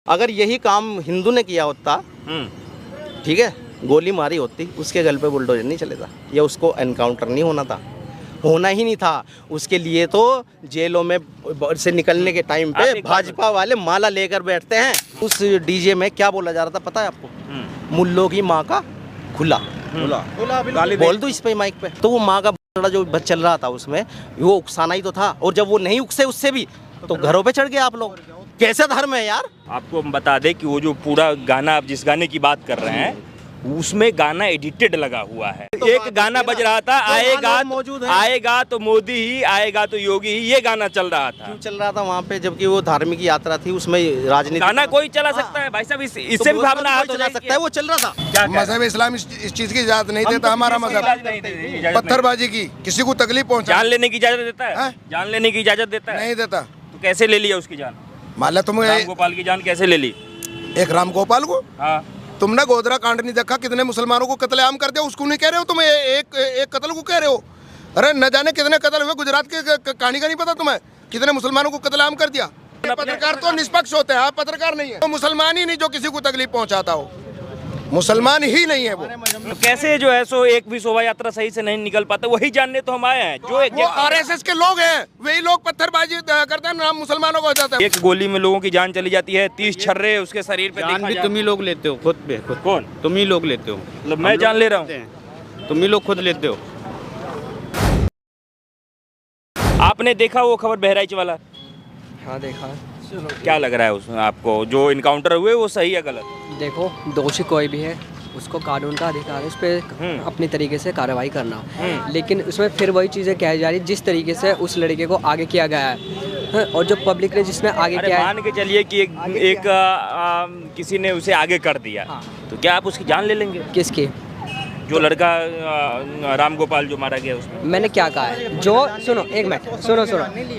अगर यही काम हिंदू ने किया होता, ठीक है, गोली मारी होती, उसके गल पे बुलडोजर नहीं चलेगा, या उसको एनकाउंटर नहीं होना था, होना ही नहीं था। उसके लिए तो जेलों में से निकलने के टाइम पे भाजपा वाले माला लेकर बैठते हैं। उस डीजे में क्या बोला जा रहा था पता है आपको? मुल्लों की माँ का खुला बोल दो इस पे माइक पे। तो वो माँ का जो चल रहा था उसमें, वो उकसाना ही तो था। और जब वो नहीं उकसे उससे भी, तो घरों पे चढ़ गए आप लोग। कैसा धर्म है यार? आपको हम बता दें कि वो जो पूरा गाना, आप जिस गाने की बात कर रहे हैं, उसमें गाना एडिटेड लगा हुआ है। तो एक गाना बज रहा था, आएगा तो मोदी ही, आएगा तो योगी ही, ये गाना चल रहा था। क्यों चल रहा था वहाँ पे? जबकि वो धार्मिक यात्रा थी, उसमें राजनीति गाना कोई चला सकता है भाई साहब, इससे भी भावना हाथ हो चला सकता है। वो चल रहा था। मजहब इस्लाम इस चीज की इजाजत नहीं देता। हमारा मजहब पत्थरबाजी की, किसी को तकलीफ पहुंचा, जान लेने की इजाजत देता है, जान लेने की इजाजत देता है? नहीं देता। तो कैसे ले लिया उसकी जान? मान लो तुम राम गोपाल की जान कैसे ले ली? एक राम गोपाल को, हाँ, तुमने गोधरा कांड नहीं देखा? कितने मुसलमानों को कत्लेआम कर दिया, उसको नहीं कह रहे हो तुम? एक कत्ल को कह रहे हो? अरे न जाने कितने कत्ल हुए गुजरात के, कहानी का नहीं पता तुम्हें? कितने मुसलमानों को कत्लेआम कर दिया। पत्रकार तो निष्पक्ष होते हैं, आप पत्रकार नहीं है। तो मुसलमान ही नहीं जो किसी को तकलीफ पहुंचाता हो, मुसलमान ही नहीं है वो। तो कैसे जो है सो एक भी शोभा यात्रा सही से नहीं निकल पाता? वही जानने तो हम आए हैं। जो वो आरएसएस के लोग हैं, वही लोग पत्थरबाजी करते हैं, नाम मुसलमानों को हो जाता है। एक गोली में लोगों की जान चली जाती है, 30 छर्रे उसके शरीर पे जान भी तुम ही लोग लेते हो खुद पे। कौन? तुम ही लोग लेते हो। मतलब मैं जान ले रहा हूँ, तुम ही लोग खुद लेते हो। आपने देखा वो खबर बहराइच वाला? हाँ देखा। क्या लग रहा है उसमें आपको? जो इनकाउंटर हुए वो सही है गलत? देखो, दोषी कोई भी है, उसको कानून का अधिकार है उस पर अपनी तरीके से कार्रवाई करना। लेकिन उसमें फिर वही चीज़ें कही जा रही जिस तरीके से उस लड़के को आगे किया गया है, और जो पब्लिक ने जिसमें आगे किया है। मान के चलिए कि किसी ने उसे आगे कर दिया, हाँ। तो क्या आप उसकी जान ले लेंगे? किसकी? जो लड़का राम गोपाल जो मारा गया उसमें। मैंने क्या कहा है? जो सुनो, एक मिनट सुनो।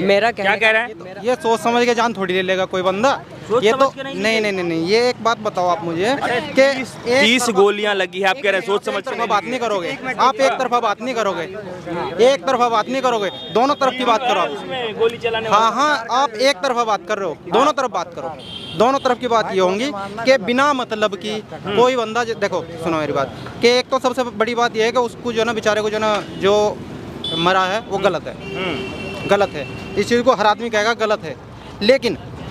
मेरा क्या कह रहा है? ये सोच समझ के जान थोड़ी ले लेगा कोई बंदा। ये तो नहीं, ये एक बात बताओ आप मुझे कि 30 गोलियां लगी है, आप कह रहे हैं सोच समझ के बात नहीं करोगे आप? एक तरफा बात नहीं करोगे, एक तरफा बात नहीं करोगे, दोनों तरफ की बात करो आप। गोली चलाने हाँ, आप एक तरफा बात कर रहे हो, दोनों तरफ बात करो। दोनों तरफ की बात ये होंगी कि बिना मतलब की कोई बंदा, देखो सुनो मेरी बात, कि एक तो सबसे बड़ी बात ये है कि उसको जो ना बेचारे को जो ना जो मरा है वो गलत है, गलत है। इस चीज़ को हर आदमी कहेगा गलत है।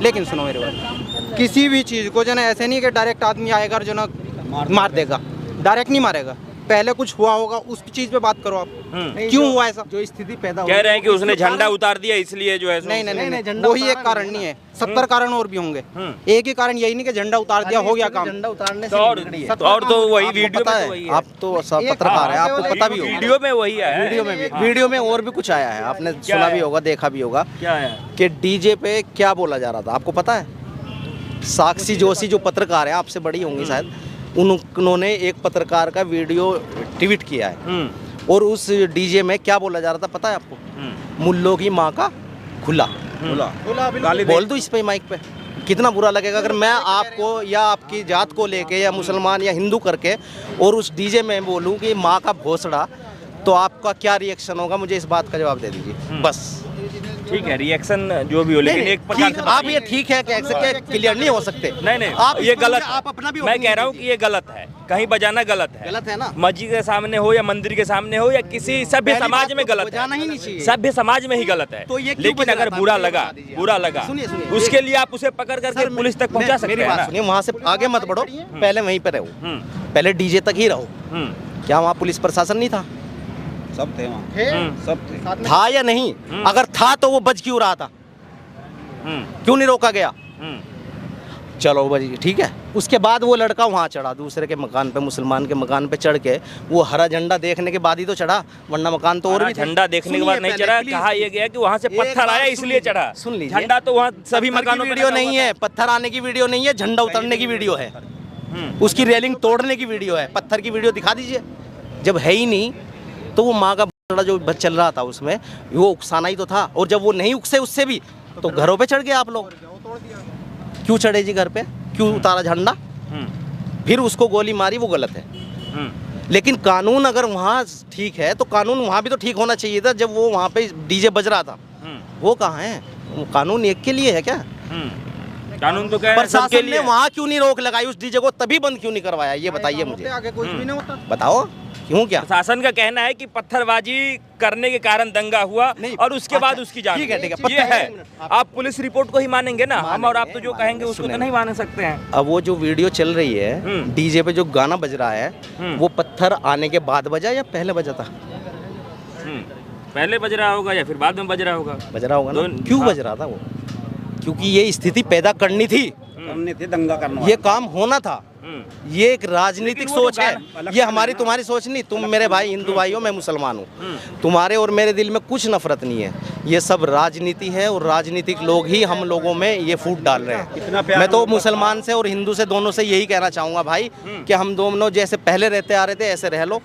लेकिन सुनो मेरी बात, किसी भी चीज़ को जो ना ऐसे नहीं कि डायरेक्ट आदमी आएगा और जो ना मार देगा, डायरेक्ट नहीं मारेगा। पहले कुछ हुआ होगा, उस चीज पे बात करो आप। क्यों हुआ ऐसा? जो स्थिति पैदा कह रहे हैं कि उसने झंडा उतार दिया इसलिए जो है। नहीं, वही एक कारण नहीं है, 70 कारण और भी होंगे। एक ही कारण यही नहीं कि झंडा उतार दिया हो गया काम। झंडा उतारने से और तो वही वीडियो पता है, आप तो सब पत्रकार है, आपको पता भी होगा। वीडियो में वही है, वीडियो में और भी कुछ आया है, आपने सुना भी होगा, देखा भी होगा। क्या है कि डीजे पे क्या बोला जा रहा था आपको पता है? साक्षी जोशी जो पत्रकार है, आपसे बड़ी होंगी शायद, उन्होंने एक पत्रकार का वीडियो ट्वीट किया है, और उस डीजे में क्या बोला जा रहा था पता है आपको? मुल्लों की माँ का खुला बोल दो इस पे माइक पे। कितना बुरा लगेगा अगर मैं आपको या आपकी जात को लेके या मुसलमान या हिंदू करके और उस डीजे में बोलूँ कि माँ का भोसड़ा, तो आपका क्या रिएक्शन होगा? मुझे इस बात का जवाब दे दीजिए बस। ठीक है, रिएक्शन जो भी हो, लेकिन एक प्रकार से आप ये ठीक है कि क्लियर नहीं हो सकते। नहीं, आप ये गलत, आप अपना भी मैं कह रहा हूँ कि ये गलत है, कहीं बजाना गलत है ना। मस्जिद के सामने हो या मंदिर के सामने हो या किसी सभ्य समाज में गलत है, बजाना ही नहीं चाहिए, सभ्य समाज में ही गलत है। तो ये लेकिन अगर बुरा लगा उसके लिए आप उसे पकड़ करके पुलिस तक पहुंचा सकते हैं। सुनिए, वहाँ से आगे मत बढ़ो, पहले वहीं पे रहो, पहले डीजे तक ही रहो। क्या वहाँ पुलिस प्रशासन नहीं था? सब थे वहाँ, सब थे। था या नहीं? अगर था तो वो बज क्यों रहा था? क्यों नहीं रोका गया? चलो भाई ठीक है। उसके बाद वो लड़का वहाँ चढ़ा, दूसरे के मकान पे, मुसलमान के मकान पे चढ़ के वो हरा झंडा देखने के बाद ही तो चढ़ा, वरना मकान तो और भी झंडा देखने के बाद नहीं चढ़ा। कहा यह गया कि वहाँ से पत्थर आया इसलिए चढ़ा। सुन लीजिए, झंडा तो वहाँ सभी मकानों पे वीडियो नहीं है, पत्थर आने की वीडियो नहीं है, झंडा उतरने की वीडियो है, उसकी रेलिंग तोड़ने की वीडियो है। पत्थर की वीडियो दिखा दीजिए। जब है ही नहीं तो वो माँ का जो चल रहा था उसमें, वो उकसाना ही तो था। और जब वो नहीं उकसे उससे भी, तो घरों पे चढ़ गए आप लोग। क्यों चढ़े जी घर पे? क्यों उतारा झंडा? फिर उसको गोली मारी, वो गलत है। लेकिन कानून अगर वहाँ ठीक है तो कानून वहाँ भी तो ठीक होना चाहिए था। जब वो वहाँ पे डीजे बज रहा था, वो कहाँ है? वो कानून एक के लिए है क्या? कानून तो कह रहे हैं सबके प्रशासन ने लिए। वहाँ क्यों नहीं रोक लगाई उस डीजे को, तभी बंद क्यों नहीं करवाया, ये बताइए मुझे, आगे कुछ भी नहीं होता। बताओ क्यों क्या। प्रशासन का कहना है कि पत्थरबाजी करने के कारण दंगा हुआ नहीं, और उसके बाद अच्छा, उसकी जान ठीक है, गई। ठीक है, ये है, पत्थर- आप पुलिस रिपोर्ट को ही मानेंगे ना, हम और आप तो जो मानेंगे, कहेंगे उसको तो सुनेंगे। नहीं मान सकते हैं। अब वो जो वीडियो चल रही है डीजे पे जो गाना बज रहा है वो पत्थर आने के बाद बजा या पहले बजा था? पहले बज रहा होगा या फिर बाद में बज रहा होगा। बज रहा होगा ना, दोनों- क्यों हाँ। बज रहा था वो? क्योंकि ये स्थिति पैदा करनी थी, दंगा करना ये काम होना था, ये एक राजनीतिक लेकिन वो सोच तो है, ये हमारी तुम्हारी सोच नहीं। तुम मेरे भाई हिंदू भाई हो, मैं मुसलमान हूँ, तुम्हारे और मेरे दिल में कुछ नफरत नहीं है, ये सब राजनीति है और राजनीतिक लोग ही हम लोगों में ये फूट डाल रहे हैं। मैं तो मुसलमान से और हिंदू से दोनों से यही कहना चाहूँगा भाई कि हम दोनों जैसे पहले रहते आ रहे थे ऐसे रह लो,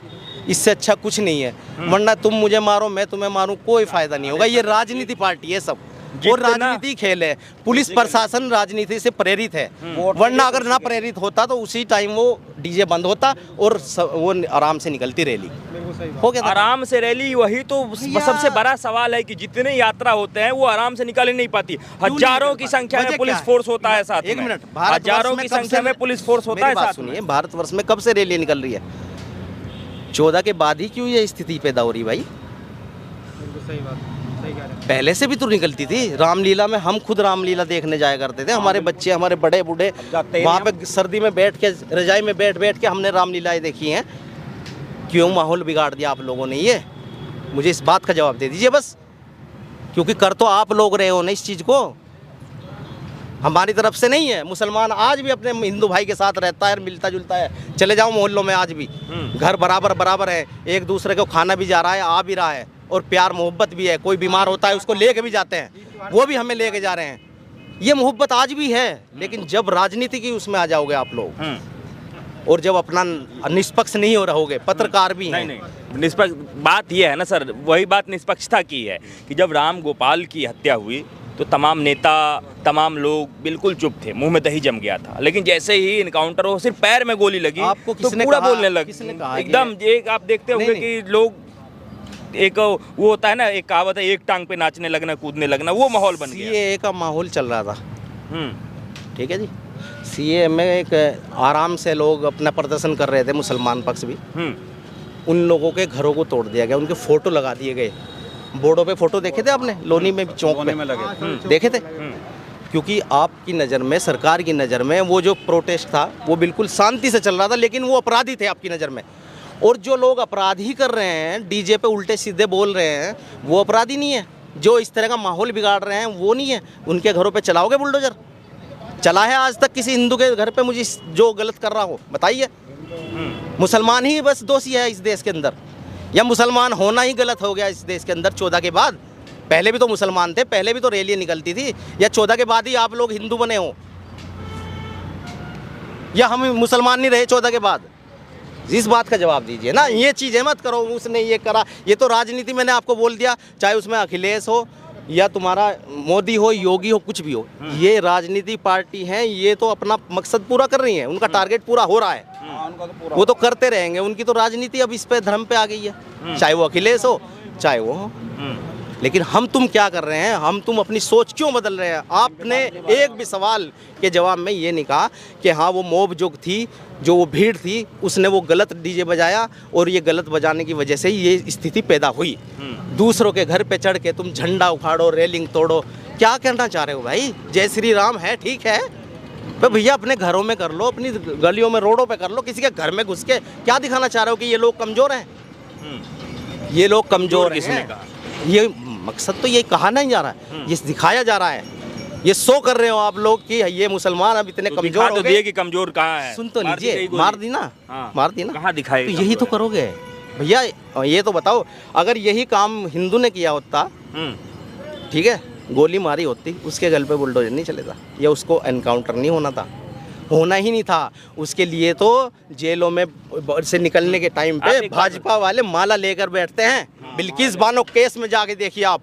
इससे अच्छा कुछ नहीं है। वरना तुम मुझे मारो मैं तुम्हें मारूं, कोई फायदा नहीं होगा। ये राजनीति पार्टी है सब, और राजनीति खेल है। पुलिस प्रशासन राजनीति से प्रेरित है, वरना अगर ना प्रेरित होता तो उसी टाइम वो डीजे बंद होता और वो आराम से निकलती रैली हो गया था। आराम से रैली, वही तो सबसे बड़ा सवाल है कि जितने यात्रा होते हैं वो आराम से निकल ही नहीं पाती। हजारों की संख्या में पुलिस फोर्स होता है साथ में। एक मिनट, हजारों की संख्या में पुलिस फोर्स होता है साथ में। सुनिए, भारतवर्ष में कब से रैली निकल रही है? 14 के बाद ही क्यों ये स्थिति पैदा हो रही भाई? सही बात, सही कह रहे हैं। पहले से भी तो निकलती थी। रामलीला में हम खुद रामलीला देखने जाया करते थे, हमारे बच्चे हमारे बड़े बूढ़े वहाँ पे सर्दी में बैठ के रजाई में बैठ बैठ के हमने रामलीलाएं देखी हैं। क्यों माहौल बिगाड़ दिया आप लोगों ने? ये मुझे इस बात का जवाब दे दीजिए बस, क्योंकि कर तो आप लोग रहे हो ना इस चीज़ को, हमारी तरफ से नहीं है। मुसलमान आज भी अपने हिंदू भाई के साथ रहता है, मिलता जुलता है। चले जाओ मोहल्लों में, आज भी घर बराबर बराबर है, एक दूसरे को खाना भी जा रहा है, आ भी रहा है, और प्यार मोहब्बत भी है। कोई बीमार होता है उसको लेके भी जाते हैं, वो भी हमें लेके जा रहे हैं। ये मोहब्बत आज भी है। लेकिन जब राजनीति की उसमें आ जाओगे आप लोग, और जब अपना निष्पक्ष नहीं हो रहोगे, पत्रकार भी हैं। नहीं, निष्पक्ष बात ये है ना सर, वही बात निष्पक्षता की है कि जब राम गोपाल की हत्या हुई तो तमाम नेता, तमाम लोग बिल्कुल चुप थे, मुंह में दही जम गया था। लेकिन जैसे ही इनकाउंटर हो, सिर्फ पैर में गोली लगी आपको तो किसने पूरा कहा? बोलने लग किसने कहा एकदम। एक आप देखते होंगे नहीं। कि लोग, एक वो होता है ना, एक कहावत है, एक टांग पे नाचने लगना, कूदने लगना, वो माहौल बन गया। सीएए का माहौल चल रहा था, ठीक है जी। सीएए में एक आराम से लोग अपना प्रदर्शन कर रहे थे, मुसलमान पक्ष भी। उन लोगों के घरों को तोड़ दिया गया, उनके फोटो लगा दिए गए। बोर्डों पे फोटो देखे थे आपने? लोनी में चौक में लगे देखे थे? क्योंकि आपकी नज़र में, सरकार की नज़र में वो जो प्रोटेस्ट था वो बिल्कुल शांति से चल रहा था, लेकिन वो अपराधी थे आपकी नज़र में। और जो लोग अपराध ही कर रहे हैं, डीजे पे उल्टे सीधे बोल रहे हैं, वो अपराधी नहीं है। जो इस तरह का माहौल बिगाड़ रहे हैं वो नहीं है। उनके घरों पे चलाओगे बुलडोजर? चला है आज तक किसी हिंदू के घर पे मुझे जो गलत कर रहा हो बताइए? मुसलमान ही बस दोषी है इस देश के अंदर, या मुसलमान होना ही गलत हो गया इस देश के अंदर 14 के बाद? पहले भी तो मुसलमान थे, पहले भी तो रैली निकलती थी, या 14 के बाद ही आप लोग हिंदू बने हो? या हम मुसलमान नहीं रहे 14 के बाद? इस बात का जवाब दीजिए ना। ये चीज़ें मत करो, उसने ये करा, ये तो राजनीति मैंने आपको बोल दिया, चाहे उसमें अखिलेश हो या तुम्हारा मोदी हो, योगी हो, कुछ भी हो, ये राजनीति पार्टी है, ये तो अपना मकसद पूरा कर रही है, उनका टारगेट पूरा हो रहा है, वो तो करते रहेंगे। उनकी तो राजनीति अब इस पे धर्म पे आ गई है, चाहे वो अखिलेश हो चाहे वो हो। लेकिन हम तुम क्या कर रहे हैं? हम तुम अपनी सोच क्यों बदल रहे हैं? आपने एक भी सवाल के जवाब में ये नहीं कहा कि हाँ वो मॉब जो थी, जो वो भीड़ थी, उसने वो गलत डीजे बजाया और ये गलत बजाने की वजह से ये स्थिति पैदा हुई। दूसरों के घर पे चढ़ के तुम झंडा उखाड़ो, रेलिंग तोड़ो, क्या कहना चाह रहे हो भाई? जय श्री राम है, ठीक है, तो भैया अपने घरों में कर लो, अपनी गलियों में, रोडों पे कर लो। किसी के घर में घुस के क्या दिखाना चाह रहे हो कि ये लोग कमज़ोर हैं? ये लोग कमज़ोर किसने हैं? कहा? ये मकसद तो ये कहा नहीं जा रहा है, ये दिखाया जा रहा है। ये शो कर रहे हो आप लोग कि ये मुसलमान अब इतने कमज़ोर हो तो गए। दिए कि कमज़ोर कहाँ है? सुन तो मार दी लीजिए, गई गोली। मार दी ना, हाँ। मार दी ना, कहाँ दिखाएगा? तो यही तो करोगे भैया। ये तो बताओ, अगर यही काम हिंदू ने किया होता, ठीक है, गोली मारी होती, उसके गल पे बुलडोजर नहीं चलेगा, या उसको एनकाउंटर नहीं होना था, होना ही नहीं था। उसके लिए तो जेलों में से निकलने के टाइम पे भाजपा वाले माला लेकर बैठते हैं। बिल्किस बानो केस में जाके देखिए आप,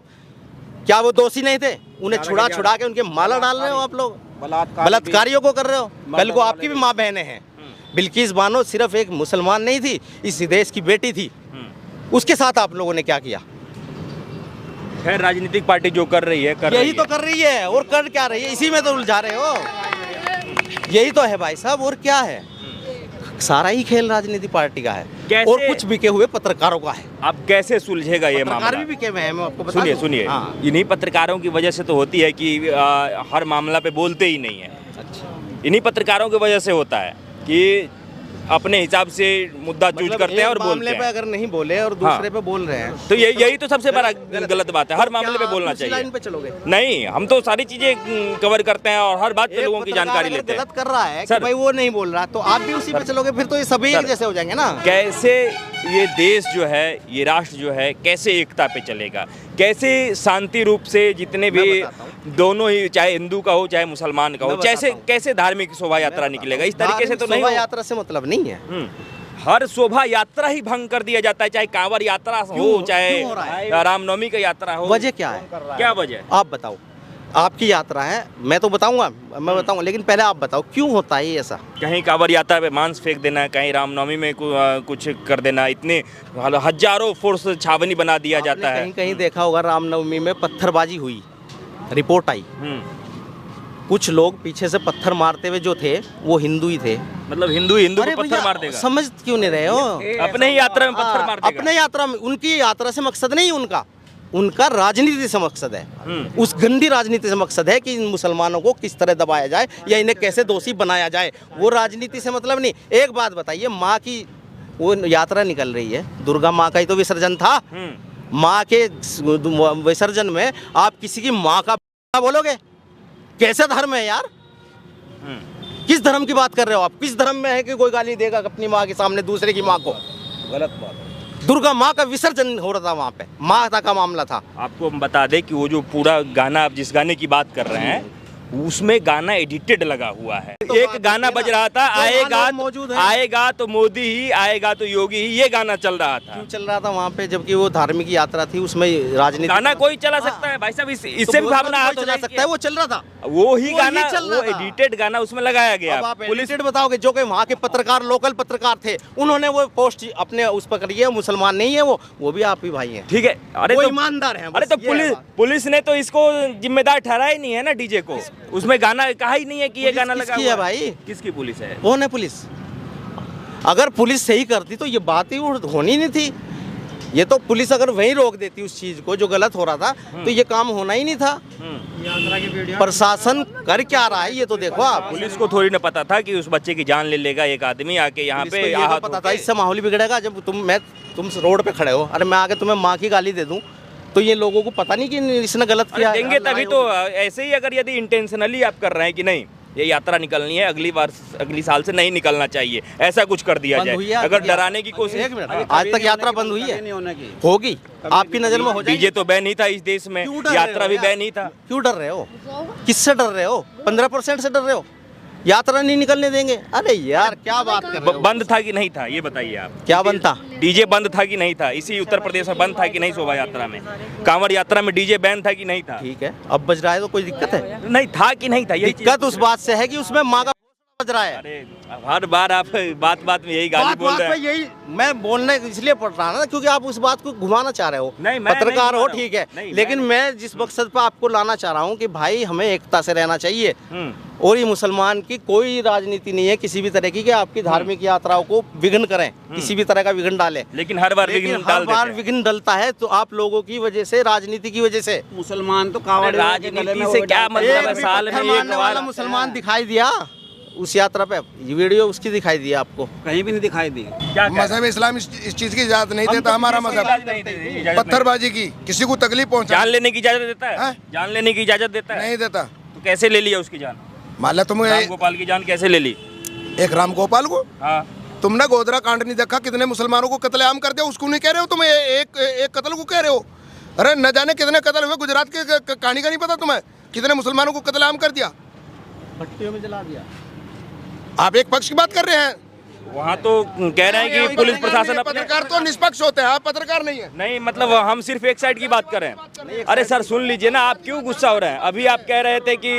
क्या वो दोषी नहीं थे? उन्हें छुड़ा छुड़ा के उनके माला डाल रहे हो आप लोग, बलात्कारियों को कर रहे हो। कल को आपकी भी माँ बहनें हैं। बिल्किस बानो सिर्फ एक मुसलमान नहीं थी, इस देश की बेटी थी। उसके साथ आप लोगों ने क्या किया? खैर, राजनीतिक पार्टी जो कर रही है, यही तो कर रही है, और कर क्या रही है? इसी में तो उलझा रहे हो। यही तो है भाई साहब, और क्या है? सारा ही खेल राजनीति पार्टी का है कैसे- और कुछ बिके हुए पत्रकारों का है। अब कैसे सुलझेगा ये पत्रकार मामला? भी बिके हुए हैं, मैं आपको बता सुनिए दूं। सुनिए, हाँ। इन्हीं पत्रकारों की वजह से तो होती है कि हर मामला पे बोलते ही नहीं है। अच्छा, इन्हीं पत्रकारों की वजह से होता है कि अपने हिसाब से मुद्दा चूज मतलब करते हैं और एक बोलते मामले पे हैं। अगर नहीं बोले और दूसरे पे बोल रहे हैं तो यही तो सबसे बड़ा गलत बात है, हर मामले पे क्या आप बोलना उसी चाहिए। लाइन पे चलोगे? नहीं, हम तो सारी चीजें कवर करते हैं और हर बात पे एक लोगों की पत्रकार जानकारी अगर लेते हैं। गलत कर रहा है कि सर- भाई वो नहीं बोल रहा, तो आप भी उसी पे चलोगे, फिर तो ये सभी एक जैसे हो जाएंगे ना। कैसे ये देश जो है, ये राष्ट्र जो है, कैसे एकता पे चलेगा, कैसे शांति रूप से जितने भी मैं बताता दोनों ही, चाहे हिंदू का हो चाहे मुसलमान का हो, मैं बताता कैसे हूँ। कैसे धार्मिक शोभा यात्रा निकलेगा? इस तरीके से तो नहीं शोभा हो। यात्रा से मतलब नहीं है। हर शोभा यात्रा ही भंग कर दिया जाता है, चाहे कांवड़ यात्रा हो, क्यों हो रहा चाहे रामनवमी का यात्रा हो। वजह क्या है? क्या वजह? आप बताओ, आपकी यात्रा है, मैं तो बताऊंगा, मैं बताऊंगा, लेकिन पहले आप बताओ क्यों होता है ये ऐसा? कहीं कांवड़ यात्रा पे मांस फेंक देना, कहीं रामनवमी में कुछ कर देना, इतने हजारों फोर्स छावनी बना दिया जाता आपने है। कहीं कहीं देखा होगा रामनवमी में पत्थरबाजी हुई, रिपोर्ट आई, कुछ लोग पीछे से पत्थर मारते हुए जो थे वो हिंदू ही थे। मतलब हिंदू हिंदू अरे को पत्थर भैया, मार देगा? समझ क्यों नहीं रहे हो? अपने ही यात्रा में पत्थर मार देगा? अपने यात्रा में, उनकी यात्रा से मकसद नहीं उनका, उनका राजनीति से मकसद है। उस गंदी राजनीति से मकसद है कि इन मुसलमानों को किस तरह दबाया जाए या इन्हें कैसे दोषी बनाया जाए। वो राजनीति से मतलब नहीं। एक बात बताइए, माँ की वो यात्रा निकल रही है, दुर्गा माँ का ही तो विसर्जन था। माँ के विसर्जन में आप किसी की माँ का बोलोगे? कैसा धर्म है यार? किस धर्म की बात कर रहे हो आप? किस धर्म में है कि कोई गाली देगा अपनी माँ के सामने दूसरे की माँ को? गलत बात है। दुर्गा माँ का विसर्जन हो रहा था वहाँ पे, माता का मामला था। आपको हम बता दें कि वो जो पूरा गाना, आप जिस गाने की बात कर रहे हैं, उसमें गाना एडिटेड लगा हुआ है। एक गाना बज रहा था, आएगा तो मोदी ही, आएगा तो योगी ही, ये गाना चल रहा था। क्यों चल रहा था वहाँ पे, जबकि वो धार्मिक यात्रा थी, उसमें राजनीति गाना कोई चला सकता है भाई साहब, इससे भी भावना हाथ हो चला सकता है, वो चल रहा था। वो ही गाना, चल वो रहा था। एडिटेड गाना उसमें लगाया गया। अब आप एडिटेड बताओगे? जो कि वहाँ के पत्रकार, लोकल पत्रकार थे, उन्होंने वो पोस्ट अपने उस पर करी है, मुसलमान नहीं है वो भी आप ही भाई हैं। ठीक है, अरे वो तो ईमानदार हैं, अरे बस तो ये है बात। पुलिस ने तो इसको जिम्मेदार ठहराया ही नहीं है ना, डीजे को। उसमें गाना कहा ही नहीं है कि ये पुलिस गाना लगा किसकी हुआ है भाई? किसकी पुलिस है? कौन है पुलिस? अगर पुलिस सही करती तो ये बात ही होनी नहीं थी। ये तो पुलिस अगर वहीं रोक देती उस चीज को जो गलत हो रहा था, तो ये काम होना ही नहीं था। प्रशासन कर क्या रहा है ये तो देखो आप। पुलिस को थोड़ी ना पता था कि उस बच्चे की जान ले लेगा एक आदमी आके यहाँ पुलिस को पे। ये तो आहत पता होके। था इससे माहौल ही बिगड़ेगा। जब तुम रोड पे खड़े हो, अरे मैं आके तुम्हें माँ की गाली दे दूं, तो ये लोगों को पता नहीं कि इसने गलत अरे किया। देंगे तभी तो। ऐसे ही अगर यदि इंटेंशनली आप कर रहे हैं कि नहीं ये यात्रा निकलनी है, अगली साल से नहीं निकलना चाहिए, ऐसा कुछ कर दिया बंद हुई है जाए, आज अगर तक डराने की कोशिश। एक मिनट, आज तक यात्रा बंद हुई है? होगी, आपकी नजर में हो जाएगी। डीजे तो बैन ही था इस देश में, क्यों डर रहे हो यात्रा भी यार? बैन ही था। क्यों डर रहे हो? किससे डर रहे हो? 15% से डर रहे हो? यात्रा नहीं निकलने देंगे? अरे यार क्या बात कर रहे हो? बंद था कि नहीं था ये बताइए आप। क्या बंद था? डीजे बंद था कि नहीं था? इसी उत्तर प्रदेश में बंद था कि नहीं? शोभा यात्रा में, कांवड़ यात्रा में डीजे बैन था कि नहीं था? ठीक है, अब बज रहा है तो कोई दिक्कत है? नहीं था कि नहीं था? ये दिक्कत उस बात से है कि उसमें माँ का बज रहा है। अरे हर बार आप बात में यही गाली बात बोल बात रहे पे हैं। यही मैं बोलने इसलिए पड़ रहा ना, क्योंकि आप उस बात को घुमाना चाह रहे हो। नहीं, मैं पत्रकार नहीं हो घुमा रहा ठीक है, हूं। नहीं, लेकिन मैं जिस मकसद पर आपको लाना चाह रहा हूँ कि भाई हमें एकता से रहना चाहिए। और ये मुसलमान की कोई राजनीति नहीं है किसी भी तरह की कि आपकी धार्मिक यात्राओं को विघ्न करें, किसी भी तरह का विघ्न डालें। लेकिन हर बार लेकिन विघ्न हर डाल बार देते हैं। विघ्न डलता है तो आप लोगों की वजह से, राजनीति की वजह से। मुसलमान तो अरे कावड़ राजनीति से क्या मतलब है? एक साल में पत्थर एक मारने वाला बार मुसलमान दिखाई दिया उस यात्रा पे? ये वीडियो उसकी दिखाई दी आपको? कहीं भी नहीं दिखाई दी। क्या मजहब इस्लाम इस चीज की इजाजत नहीं देता। हमारा मजहब पत्थरबाजी की, किसी को तकलीफ पहुंचा जान लेने की इजाजत देता है? हाँ? जान लेने की इजाजत देता है? नहीं देता। तो कैसे ले लिया उसकी जान? मान लो तुम राम गोपाल की जान कैसे ले ली? एक राम गोपाल को, हाँ, तुमने गोधरा कांड नहीं देखा? कितने मुसलमानों को कत्लेआम कर दिया, उसको नहीं कह रहे हो तुम? एक कत्ल को कह रहे हो? अरे न जाने कितने कत्ल हुए गुजरात के, कहानी का नहीं पता तुम्हें? कितने मुसलमानों को कत्लेआम कर दिया? भट्टियों में जला दिया। आप एक पक्ष की बात कर रहे हैं। वहाँ तो कह रहे हैं कि पुलिस प्रशासन अपने पत्रकार तो निष्पक्ष होते हैं, आप पत्रकार नहीं है। नहीं, मतलब हम सिर्फ एक साइड की बात कर रहे हैं। अरे सर सुन लीजिए ना, आप क्यों गुस्सा हो रहे हैं? अभी आप कह रहे थे कि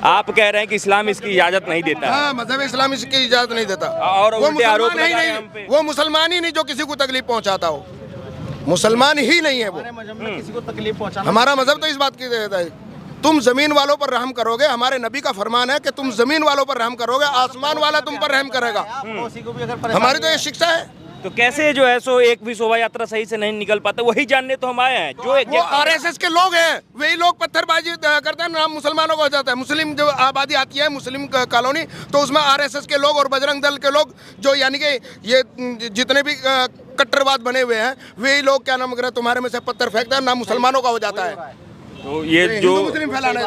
आप कह रहे हैं कि इस्लाम इसकी इजाजत नहीं देता है। हाँ, मजहब इस्लाम इसकी इजाजत नहीं देता। और वो उल्टे आरोप मुसलमान ही लगाए नहीं, हम पे। वो मुसलमान ही नहीं जो किसी को तकलीफ पहुंचाता हो। मुसलमान ही नहीं है वो। हमारे मजहब में किसी को तकलीफ पहुंचाना। हमारा मजहब तो इस बात की देता है तुम जमीन वालों पर रहम करोगे, हमारे नबी का फरमान है कि तुम जमीन वालों पर रहम करोगे, आसमान वाला तुम पर रहम करेगा। हमारी तो ये शिक्षा है। तो कैसे जो है सो एक भी शोभा यात्रा सही से नहीं निकल पाता, वही जानने तो हम आए हैं। जो वो आरएसएस के लोग हैं, वही लोग पत्थरबाजी करते हैं, नाम मुसलमानों को हो जाता है। मुस्लिम जो आबादी आती है, मुस्लिम कॉलोनी, तो उसमें आरएसएस के लोग और बजरंग दल के लोग, जो यानी कि ये जितने भी कट्टरवाद बने हुए हैं, वही लोग क्या नाम करे तुम्हारे में से पत्थर फेंकते हैं, नाम मुसलमानों का हो जाता है। तो ये जो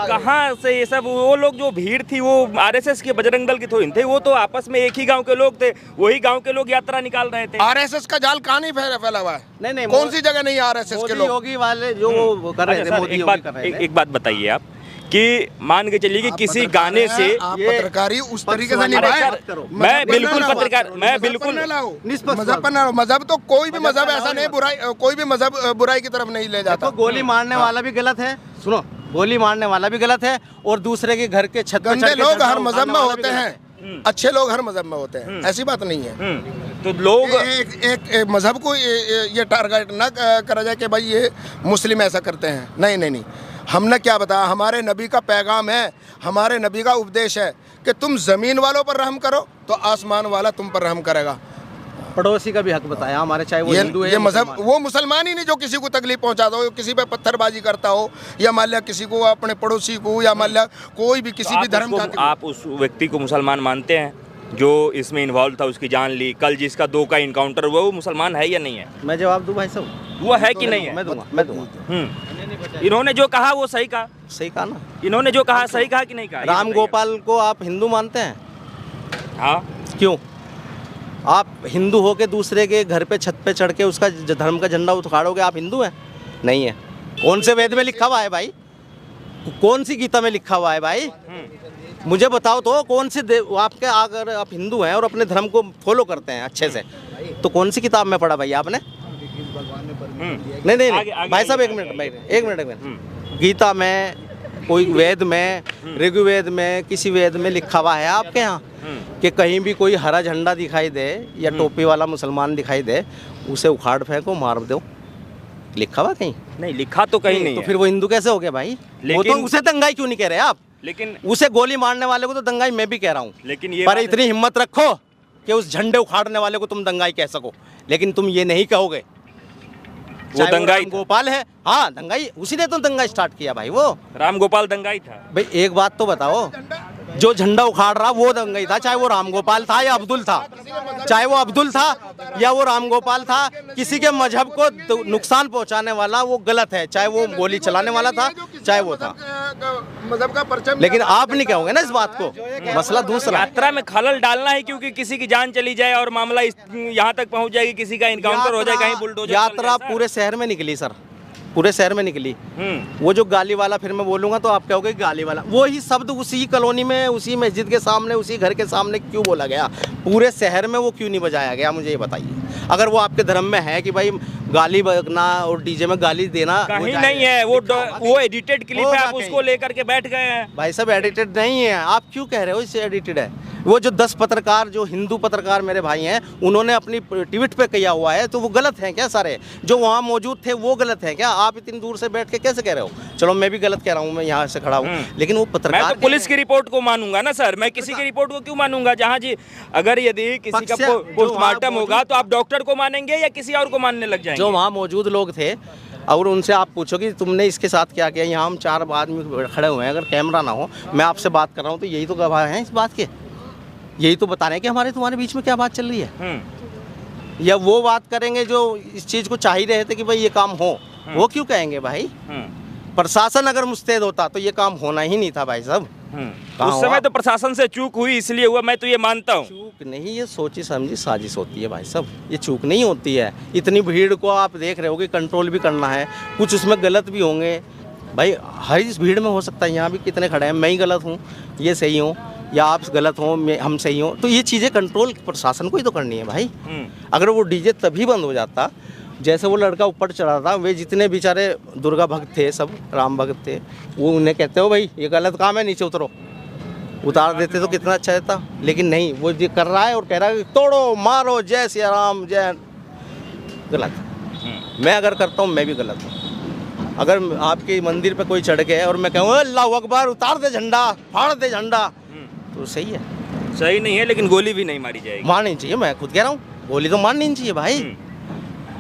कहाँ से ये सब, वो लोग जो भीड़ थी वो आरएसएस के बजरंग दल के थोड़ी थे, वो तो आपस में एक ही गांव के लोग थे, वही गांव के लोग यात्रा निकाल रहे थे। आरएसएस का जाल कहाँ नहीं फैला हुआ है? नहीं, कौन सी जगह नहीं है आरएसएस के लोग? योगी वाले जो वो कर रहे थे, मोदी योगी कर रहे थे। एक बात बताइए आप कि मान के चलिए कि किसी गाने से आप पत्रकारी उस तरीके से निभाएं। मैं बिल्कुल पत्रकार, मैं बिल्कुल मजहब तो कोई भी मजहब ऐसा नहीं, बुराई कोई भी मजहब बुराई की तरफ नहीं ले जाता। गोली मारने वाला भी गलत है, सुनो, गोली मारने वाला भी गलत है, और दूसरे के घर के छत पे गंदे लोग हर मजहब में होते हैं, अच्छे लोग हर मजहब में होते हैं, ऐसी बात नहीं है। तो लोग एक मजहब को ये टारगेट ना करा जाए कि भाई ये मुस्लिम ऐसा करते हैं। नहीं नहीं नहीं, हमने क्या बताया, हमारे नबी का पैगाम है, हमारे नबी का उपदेश है कि तुम ज़मीन वालों पर रहम करो तो आसमान वाला तुम पर रहम करेगा। पड़ोसी का भी हक बताया हमारे, चाहे वो हिंदू है, ये मजहब, वो मुसलमान ही नहीं जो किसी को तकलीफ पहुंचाता हो, किसी पे पत्थरबाजी करता हो, या मान लिया किसी को अपने पड़ोसी को, या मान लिया कोई भी किसी भी धर्म जाति। आप उस व्यक्ति को मुसलमान मानते हैं जो इसमें इन्वॉल्व था, उसकी जान ली, कल जिसका 2 का इनकाउंटर हुआ, वो मुसलमान है या नहीं है? मैं जवाब दूं भाई साहब? वो है कि नहीं है? मैं दूंगा। इन्होंने जो कहा वो सही कहा। सही कहा ना? इन्होंने जो कहा सही कहा कि नहीं कहा? राम गोपाल को आप हिंदू मानते हैं? हाँ। क्यों? आप हिंदू हो के दूसरे के घर पे छत पे चढ़ के उसका धर्म का झंडा उखाड़ोगे, आप हिंदू हैं? नहीं है। कौन से वेद में लिखा हुआ है भाई? कौन सी गीता में लिखा हुआ है भाई? मुझे बताओ तो, कौन सी आपके, अगर आप हिंदू हैं और अपने धर्म को फॉलो करते हैं अच्छे से, तो कौन सी किताब में पढ़ा भाई आपने? नहीं भाई साहब, एक मिनट, गीता में, कोई वेद में, ऋग्वेद में, किसी वेद में लिखा हुआ है आपके यहाँ कि कहीं भी कोई हरा झंडा दिखाई दे या टोपी वाला मुसलमान दिखाई दे, उसे उखाड़ फेंको, मार दो? लिखा हुआ कहीं? नहीं लिखा तो कहीं नहीं तो है। फिर वो हिंदू कैसे हो गया भाई? वो तो उसे दंगाई क्यों नहीं कह रहे आप? लेकिन उसे गोली मारने वाले को तो दंगाई मैं भी कह रहा हूँ, लेकिन ये पर इतनी हिम्मत रखो कि उस झंडे उखाड़ने वाले को तुम दंगाई कह सको, लेकिन तुम ये नहीं कहोगे वो दंगाई राम गोपाल है। हाँ, दंगाई, उसी ने तो दंगा स्टार्ट किया भाई। वो राम गोपाल दंगाई था भाई। एक बात तो बताओ, जो झंडा उखाड़ रहा वो दंगाई था, चाहे वो राम गोपाल था या अब्दुल था, चाहे वो अब्दुल था या वो राम गोपाल था। किसी के मजहब को नुकसान पहुंचाने वाला वो गलत है, चाहे वो गोली चलाने वाला था, चाहे वो था, मजहब का परचम। लेकिन आप नहीं कहोगे ना इस बात को। मसला दूसरा, यात्रा में खलल डालना है, क्योंकि किसी की जान चली जाए और मामला यहाँ तक पहुँच जाएगी, किसी का इनकाउंटर हो जाए, कहीं बुलडोजर। यात्रा पूरे शहर में निकली सर, पूरे शहर में निकली। वो जो गाली वाला, फिर मैं बोलूंगा तो आप कहोगे गाली वाला, वो ही शब्द उसी कॉलोनी में, उसी मस्जिद के सामने, उसी घर के सामने क्यों बोला गया? पूरे शहर में वो क्यों नहीं बजाया गया? मुझे ये बताइए। अगर वो आपके धर्म में है कि भाई गाली बकना और डीजे में गाली देना, कहीं नहीं है। वो एडिटेड क्लिप है, आप उसको लेकर के बैठ गए हैं। भाई साहब एडिटेड नहीं है, आप क्यों कह रहे हो इससे एडिटेड है? वो जो 10 पत्रकार, जो हिंदू पत्रकार मेरे भाई हैं, उन्होंने अपनी ट्वीट पे किया हुआ है, तो वो गलत हैं क्या? सारे जो वहाँ मौजूद थे वो गलत हैं क्या? आप इतनी दूर से बैठ के कैसे कह रहे हो? चलो मैं भी गलत कह रहा हूँ, मैं यहाँ से खड़ा हूँ, लेकिन वो पत्रकार, मैं तो पुलिस की रिपोर्ट को मानूंगा ना सर, मैं किसी की रिपोर्ट को क्यों मानूंगा? जहाँ जी, अगर यदि किसी का पोस्टमार्टम होगा तो आप डॉक्टर को मानेंगे या किसी और को मानने लग जाएंगे? जो वहाँ मौजूद लोग थे, और उनसे आप पूछो कि तुमने इसके साथ क्या किया। यहाँ हम 4 आदमी खड़े हुए हैं, अगर कैमरा ना हो, मैं आपसे बात कर रहा हूँ, तो यही तो गवाह हैं इस बात के, यही तो बता रहे हैं कि हमारे तुम्हारे बीच में क्या बात चल रही है। या वो बात करेंगे जो इस चीज़ को चाह ही रहे थे कि भाई ये काम हो, वो क्यों कहेंगे भाई? प्रशासन अगर मुस्तैद होता तो ये काम होना ही नहीं था भाई साहब। उस समय तो प्रशासन से चूक हुई, इसलिए हुआ, मैं तो ये मानता हूँ। चूक नहीं, ये सोची समझी साजिश होती है भाई साहब, ये चूक नहीं होती है। इतनी भीड़ को आप देख रहे हो कि कंट्रोल भी करना है, कुछ उसमें गलत भी होंगे भाई, हर इस भीड़ में हो सकता है। यहाँ भी कितने खड़े हैं, मैं ही गलत हूँ, ये सही हूँ, या आप गलत हो, हम सही हो, तो ये चीज़ें कंट्रोल प्रशासन को ही तो करनी है भाई। अगर वो डीजे तभी बंद हो जाता, जैसे वो लड़का ऊपर चढ़ा था, वे जितने बेचारे दुर्गा भक्त थे, सब राम भक्त थे, वो उन्हें कहते हो भाई ये गलत काम है, नीचे उतरो, उतार देते तो कितना अच्छा रहता। लेकिन नहीं, वो ये कर रहा है और कह रहा है तोड़ो मारो, जय श्री राम, जय। गलत। मैं अगर करता हूँ मैं भी गलत हूँ। अगर आपके मंदिर पे कोई चढ़ के और मैं कहूँ अल्लाह अकबर, उतार दे झंडा, फाड़ दे झंडा, तो सही है? सही नहीं है, लेकिन गोली भी नहीं मारी जाएगी। मारनी चाहिए, मैं खुद कह रहा हूँ, गोली तो मारनी नहीं चाहिए भाई।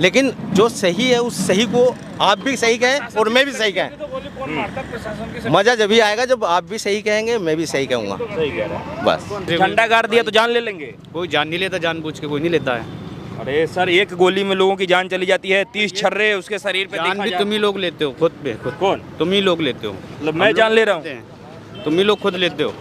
लेकिन जो सही है उस सही को आप भी सही कहें और मैं भी सही कहें। मजा जब भी आएगा जब आप भी सही कहेंगे, मैं भी सही कहूँगा। सही कह रहे हैं। बस झंडा गाड़ दिया तो जान ले लेंगे? कोई जान नहीं लेता, जानबूझ के कोई नहीं लेता है। अरे सर, एक गोली में लोगों की जान चली जाती है, 30 छर्रे उसके शरीर पे जान देखा भी जाए। तुम ही लोग लेते हो खुद पे खुद। कौन? तुम ही लोग लेते हो। मतलब मैं जान ले रहा हूँ? तुम ही लोग खुद लेते हो।